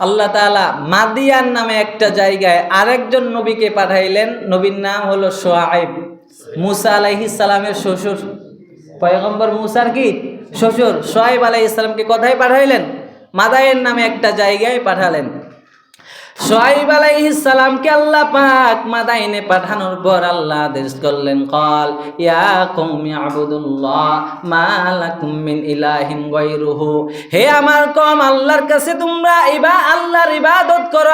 আল্লাহ তাআলা মাদিয়ান নামে একটা জায়গায় আরেকজন নবীকে পাঠাইলেন। নবীর নাম হলো শুআয়ব, মুসা আলাইহিস সালামের শ্বশুর। পয়গম্বর মুসার কি শ্বশুর শুআয়ব আলাইহিস সালামকে কোথায় পাঠাইলেন? মাদায়েন নামে একটা জায়গায় পাঠালেন। শুআয়ব আলাইহিস সালামকে আল্লাহ পাক মাদায়েনে পাঠানোর পর আল্লাহ আদেশ করলেন, ক্বাল ইয়া কওমি আবুদুল্লাহ মা লাকুম মিন ইলাহিন গায়রুহু, হে আমার কওম, আল্লাহর কাছে তোমরা আল্লাহর ইবাদত করো,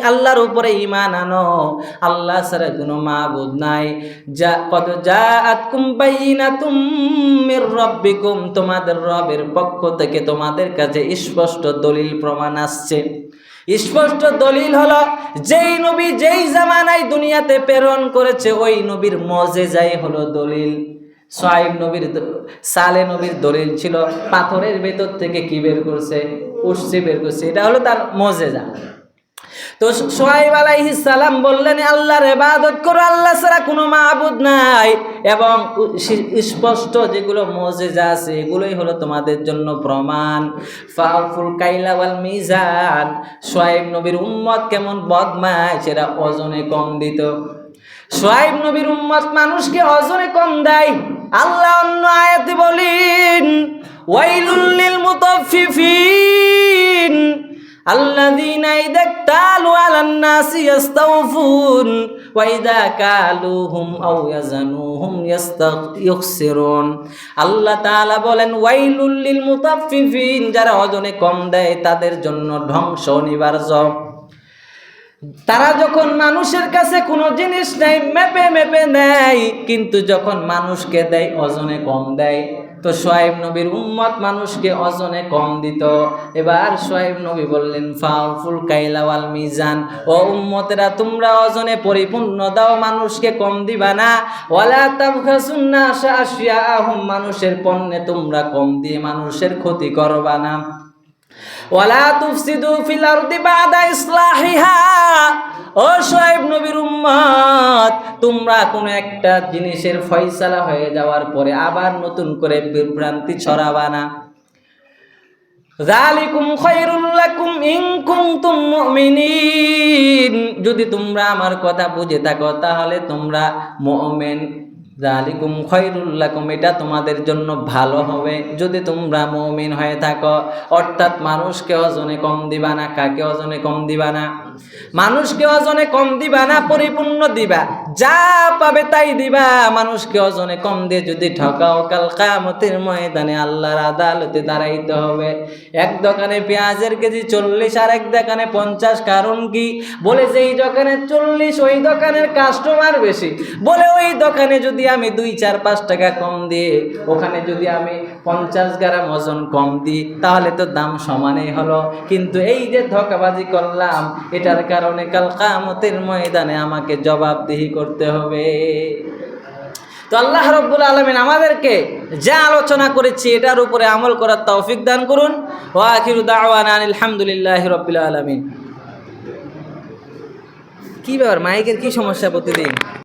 আল্লাহর উপরে ঈমান আনো, আল্লাহ ছাড়া কোনো মাবুদ নাই। কদ জাআতকুম বাইয়িনাতুম মির রাব্বিকুম, তোমাদের রবের পক্ষ থেকে তোমাদের কাছে স্পষ্ট দলিল প্রমাণ আসছে। স্পষ্ট দলিল হলো যেই নবী যেই জামানায় দুনিয়াতে প্রেরণ করেছে ওই নবীর মুজিজাই হলো দলিল। শুআয়ব নবীর সালেহ নবীর দলিল ছিল পাথরের ভেতর থেকে কি বের করছে? উটসি বের করছে, এটা হলো তার মুজিজা। তো শুআয়ব আলাইহিস সালাম বললেন আল্লাহর ইবাদত করো, আল্লাহ ছাড়া কোনো মাবুদ নাই, এবং স্পষ্ট যেগুলো মুজিজা আছে এগুলোই হলো তোমাদের জন্য প্রমাণ। ফাউফুল কাইলা ওয়াল মিজান, শুআয়ব নবীর উম্মত কেমন বদমাশ, এরা ওজনে কম দিত। শুআয়ব নবীর উম্মত মানুষকে ওজনে কম দেয়। আল্লাহ অন্য আয়াতে বলেন ওয়াইলুল লিল মুতাফফিফিন আল্লাযীনা ইযা ইক্তালু আলান নাসি ইস্তাওফুন ওয়া ইযা কালুহুম আও ইয়াজানুহুম ইয়ুখসিরুন। আল্লাহ তাআলা বলেন ওয়াইলুল লিল মুতাফফিফিন, যারা ওজনে কম দেয় তাদের জন্য ধ্বংস অনিবার্য। তারা যখন মানুষের কাছে কোনো জিনিস নেই মেপে মেপে নেয়, কিন্তু যখন মানুষকে দেয় ওজনে কম দেয়। তো শুআয়ব নবীর উম্মত মানুষকে ওজনে কম দিত। এবার শুআয়ব নবী বললেন ফাউফুল কাইলা ওয়াল মিজান, ও উম্মতেরা তোমরা ওজনে পরিপূর্ণ দাও, মানুষকে কম দিবা না। ওয়ালা তাবখাসুন নাসা আশিয়াহুম, মানুষের পণ্যে তোমরা কম দিয়ে মানুষের ক্ষতি করবা না। ওয়ালা তুফসিদু ফিল আরদি বাদা ইসলাহিহা, ও শুআয়ব নবীর উম্মত তোমরা কোন একটা জিনিসের ফয়সালা হয়ে যাওয়ার পরে আবার নতুন করে বিভ্রান্তি ছড়াবা না। যালিকুম খায়রুল লাকুম ইন কুনতুম মুমিনিন, যদি তোমরা আমার কথা বুঝে থাকো তাহলে তোমরা মুমিন। যালিকুম খায়রুল লাকুম, এটা তোমাদের জন্য ভালো হবে যদি তোমরা মুমিন হয়ে থাকো। অর্থাৎ মানুষকে ওজনে কম দিবা না। কাকে ওজনে কম দিবা না? মানুষকে ওজনে কম দিবা না, পরিপূর্ণ দিবা, যা পাবে তাই দিবা। মানুষকে ওজনে কম দিয়ে যদি ঠকাও, কাল কিয়ামতের ময়দানে আল্লাহর আদালতে দাঁড়াইতে হবে। এক দোকানে পেঁয়াজের কেজি 40 আর এক দোকানে 50, কারণ কি? বলে যে এই দোকানে 40 ওই দোকানের কাস্টমার বেশি, বলে ওই দোকানে যদি আমি 2-4-5 টাকা কম দিয়ে ওখানে যদি আমি 50 গ্রাম ওজন কম দিই তাহলে তো দাম সমানই হলো। কিন্তু এই যে ধোঁকাবাজি করলাম এটার কারণে কাল কিয়ামতের ময়দানে আমাকে জবাবদিহি করতে হবে। তো আল্লাহ রাব্বুল আলামিন আমাদেরকে যা আলোচনা করেছি এটার উপরে আমল করার তৌফিক দান করুন। ওয়া আখিরু দাওয়ানা আলহামদুলিল্লাহি রাব্বিল আলামিন। কি ব্যাপার, মাইকের কি সমস্যা প্রতিদিন?